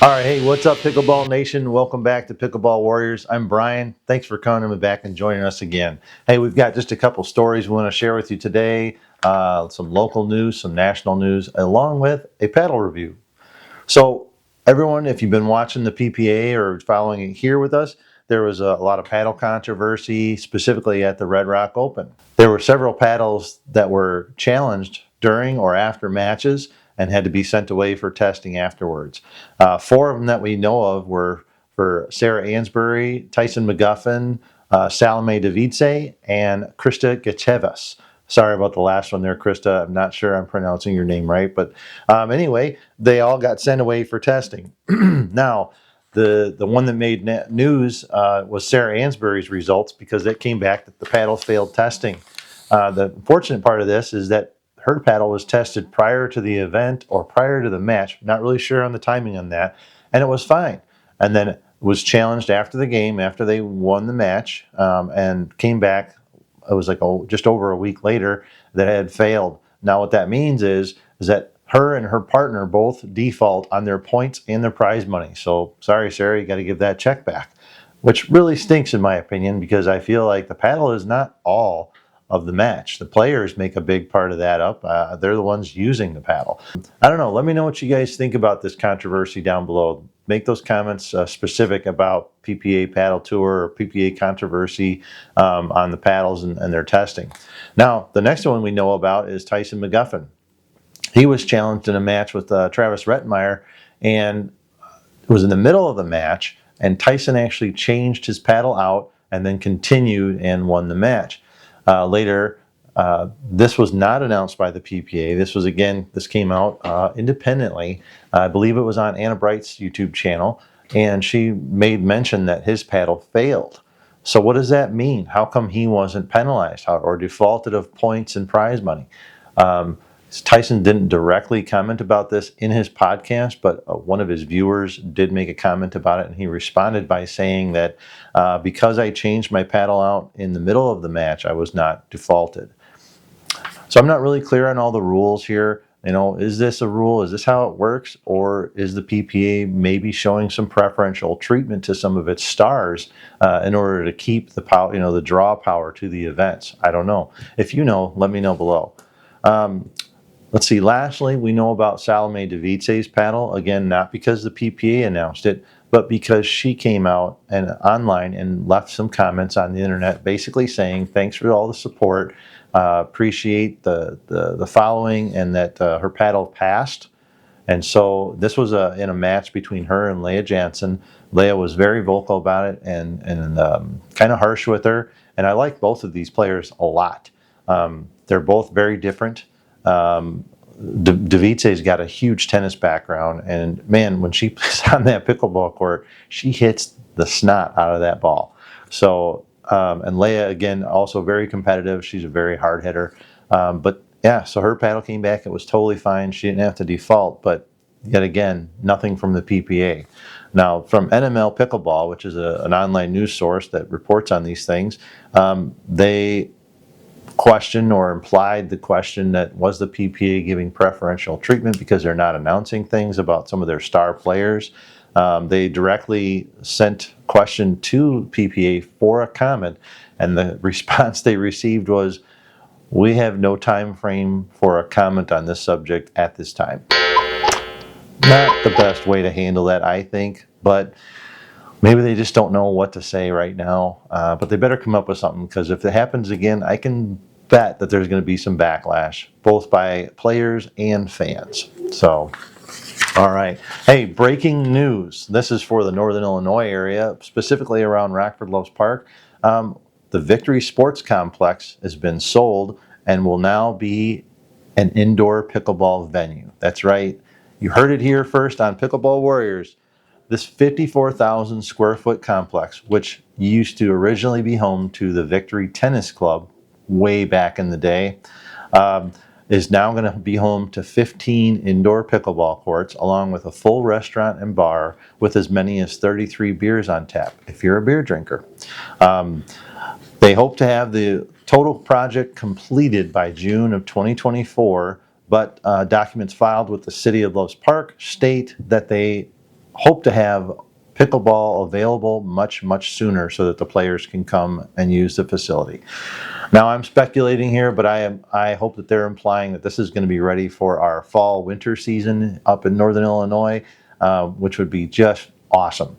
All right, hey, what's up, Pickleball Nation? Welcome back to Pickleball Warriors. I'm Brian. Thanks for coming back and joining us again. Hey, we've got just a couple stories we want to share with you today. Some local news, some national news, along with a paddle review. So, everyone, if you've been watching the PPA or following it here with us, there was a lot of paddle controversy, specifically at the Red Rock Open. There were several paddles that were challenged during or after matches and had to be sent away for testing afterwards. Four of them that we know of were for Sarah Ansbury, Tyson McGuffin, Salome Davice, and Krista Gachevas. Sorry about the last one there, Krista. I'm not sure I'm pronouncing your name right, but anyway, they all got sent away for testing. Now, the one that made news was Sarah Ansbury's results because it came back that the paddles failed testing. The unfortunate part of this is that her paddle was tested prior to the event or prior to the match. Not really sure on the timing on that, and it was fine. And then it was challenged after the game, after they won the match, and came back. It was like just over a week later that it had failed. Now what that means is that her and her partner both default on their points and their prize money. So sorry, Sarah, you got to give that check back, which really stinks in my opinion because I feel like the paddle is not all of the match. The players make a big part of that up. They're the ones using the paddle. I don't know. Let me know what you guys think about this controversy down below. Make those comments specific about PPA paddle tour or PPA controversy on the paddles and their testing. Now, the next one we know about is Tyson McGuffin. He was challenged in a match with Travis Rettenmeyer, and it was in the middle of the match, and Tyson actually changed his paddle out and then continued and won the match. Later, this was not announced by the PPA. This came out independently. I believe it was on Anna Bright's YouTube channel, and she made mention that his paddle failed. So what does that mean? How come he wasn't penalized or defaulted of points and prize money? Tyson didn't directly comment about this in his podcast, but one of his viewers did make a comment about it, and he responded by saying that because I changed my paddle out in the middle of the match, I was not defaulted. So I'm not really clear on all the rules here. You know, is this a rule? Is this how it works? Or is the PPA maybe showing some preferential treatment to some of its stars in order to keep the power, the draw power to the events? I don't know. If you know, let me know below. Let's see, lastly, we know about Salome Davice's paddle. Again, not because the PPA announced it, but because she came out and online and left some comments on the internet basically saying, thanks for all the support, appreciate the following, and that her paddle passed. And so this was in a match between her and Leah Jansen. Leah was very vocal about it and kind of harsh with her. And I like both of these players a lot. They're both very different. Davice's got a huge tennis background, and man, when she plays on that pickleball court, she hits the snot out of that ball. So, and Leah, again, also very competitive. She's a very hard hitter. But yeah, so her paddle came back. It was totally fine. She didn't have to default, but yet again, nothing from the PPA. Now, from NML Pickleball, which is an online news source that reports on these things, they question or implied the question that was the PPA giving preferential treatment because they're not announcing things about some of their star players. They directly sent question to PPA for a comment, and the response they received was, "We have no time frame for a comment on this subject at this time." Not the best way to handle that, I think, but maybe they just don't know what to say right now. But they better come up with something, because if it happens again, I can bet that there's going to be some backlash, both by players and fans. So, all right. Hey, breaking news. This is for the Northern Illinois area, specifically around Rockford Loves Park. The Victory Sports Complex has been sold and will now be an indoor pickleball venue. That's right. You heard it here first on Pickleball Warriors. This 54,000 square foot complex, which used to originally be home to the Victory Tennis Club way back in the day, is now going to be home to 15 indoor pickleball courts, along with a full restaurant and bar with as many as 33 beers on tap, if you're a beer drinker. They hope to have the total project completed by June of 2024, but documents filed with the City of Loves Park state that they hope to have pickleball available much sooner so that the players can come and use the facility. Now I'm speculating here, but I hope that they're implying that this is going to be ready for our fall winter season up in Northern Illinois, which would be just awesome.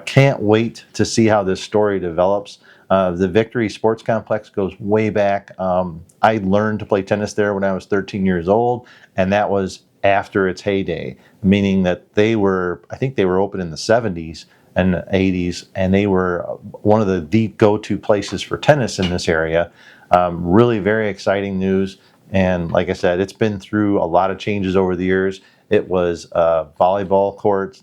Can't wait to see how this story develops. The Victory Sports Complex goes way back. I learned to play tennis there when I was 13 years old, and that was after its heyday, meaning that I think they were open in the 70s and 80s, and they were one of the go-to places for tennis in this area. Really very exciting news. And like I said, it's been through a lot of changes over the years. It was a volleyball court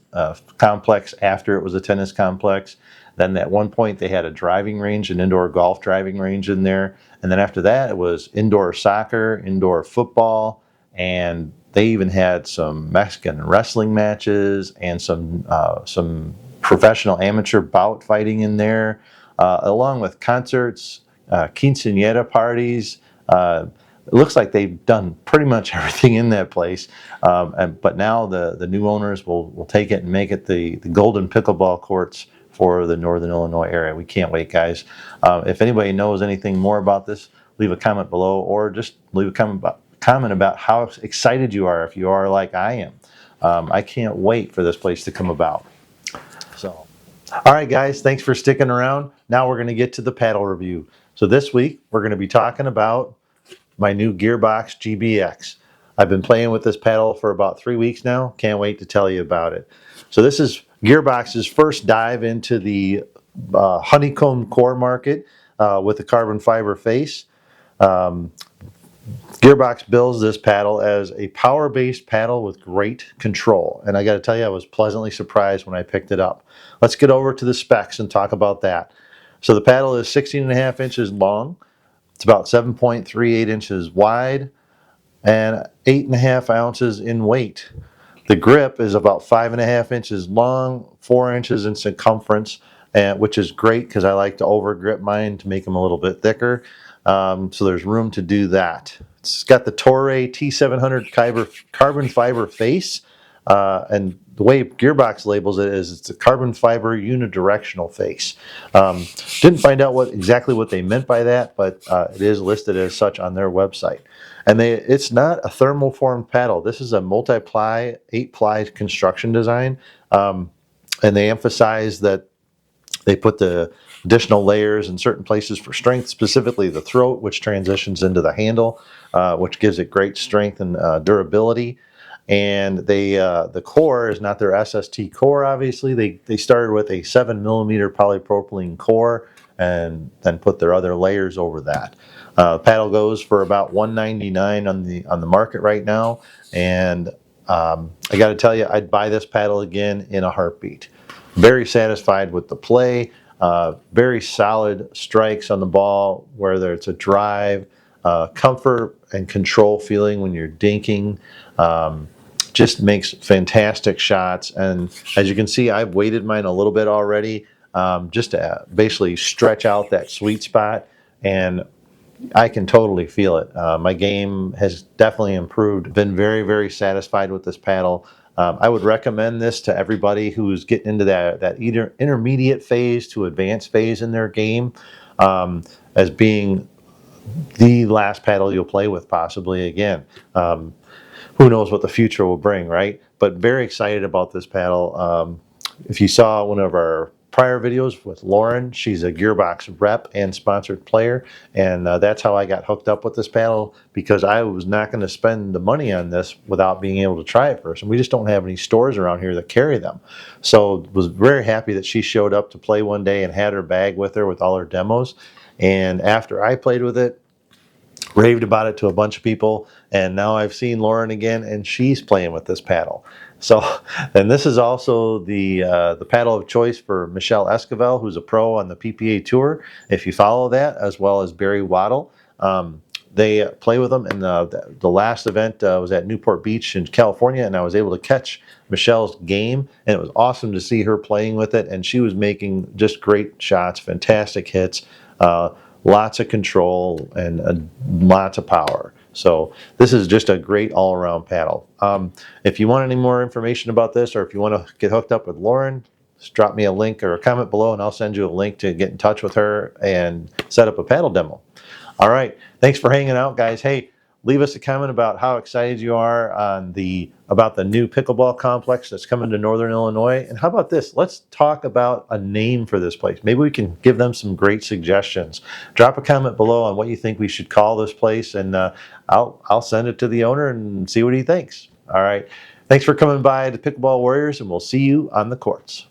complex after it was a tennis complex. Then at one point they had a driving range, an indoor golf driving range in there. And then after that it was indoor soccer, indoor football, and they even had some Mexican wrestling matches and some professional amateur bout fighting in there, along with concerts, quinceañera parties. It looks like they've done pretty much everything in that place. But now the new owners will take it and make it the golden pickleball courts for the Northern Illinois area. We can't wait, guys. If anybody knows anything more about this, leave a comment below, or just leave a comment about how excited you are if you are like I am. I can't wait for this place to come about. So, all right, guys, thanks for sticking around. Now we're going to get to the paddle review. So this week we're going to be talking about my new Gearbox GBX. I've been playing with this paddle for about 3 weeks now. Can't wait to tell you about it. So this is Gearbox's first dive into the honeycomb core market with a carbon fiber face. Gearbox bills this paddle as a power-based paddle with great control. And I got to tell you, I was pleasantly surprised when I picked it up. Let's get over to the specs and talk about that. So the paddle is 16.5 inches long. It's about 7.38 inches wide and 8.5 ounces in weight. The grip is about 5.5 inches long, 4 inches in circumference, which is great because I like to overgrip mine to make them a little bit thicker. So there's room to do that. It's got the Toray T700 carbon fiber face, and the way Gearbox labels it is it's a carbon fiber unidirectional face. Didn't find out exactly what they meant by that, but it is listed as such on their website. And it's not a thermoformed paddle. This is a multi-ply, 8-ply construction design, and they emphasize that they put the additional layers in certain places for strength, specifically the throat, which transitions into the handle, which gives it great strength and durability. And the core is not their SST core, obviously. They started with a 7mm polypropylene core and then put their other layers over that. Paddle goes for about $199 on the market right now. And I got to tell you, I'd buy this paddle again in a heartbeat. Very satisfied with the play, very solid strikes on the ball, whether it's a drive, comfort and control feeling when you're dinking. Just makes fantastic shots. And as you can see, I've weighted mine a little bit already, just to basically stretch out that sweet spot. And I can totally feel it. My game has definitely improved. Been very satisfied with this paddle. I would recommend this to everybody who's getting into that either intermediate phase to advanced phase in their game, as being the last paddle you'll play with possibly again. Who knows what the future will bring, right? But very excited about this paddle. If you saw one of our prior videos with Lauren, she's a Gearbox rep and sponsored player, and that's how I got hooked up with this paddle, because I was not going to spend the money on this without being able to try it first, and we just don't have any stores around here that carry them. So was very happy that she showed up to play one day and had her bag with her with all her demos. And after I played with it, raved about it to a bunch of people, and now I've seen Lauren again and she's playing with this paddle. So, and this is also the paddle of choice for Michelle Esquivel, who's a pro on the PPA tour, if you follow that, as well as Barry Waddle. They play with them, and the last event was at Newport Beach in California, and I was able to catch Michelle's game, and it was awesome to see her playing with it, and she was making just great shots, fantastic hits, lots of control, and lots of power. So this is just a great all-around paddle. If you want any more information about this, or if you want to get hooked up with Lauren, just drop me a link or a comment below, and I'll send you a link to get in touch with her and set up a paddle demo. All right. Thanks for hanging out, guys. Hey, leave us a comment about how excited you are about the new pickleball complex that's coming to Northern Illinois. And how about this? Let's talk about a name for this place. Maybe we can give them some great suggestions. Drop a comment below on what you think we should call this place, and I'll send it to the owner and see what he thinks. All right. Thanks for coming by the Pickleball Warriors, and we'll see you on the courts.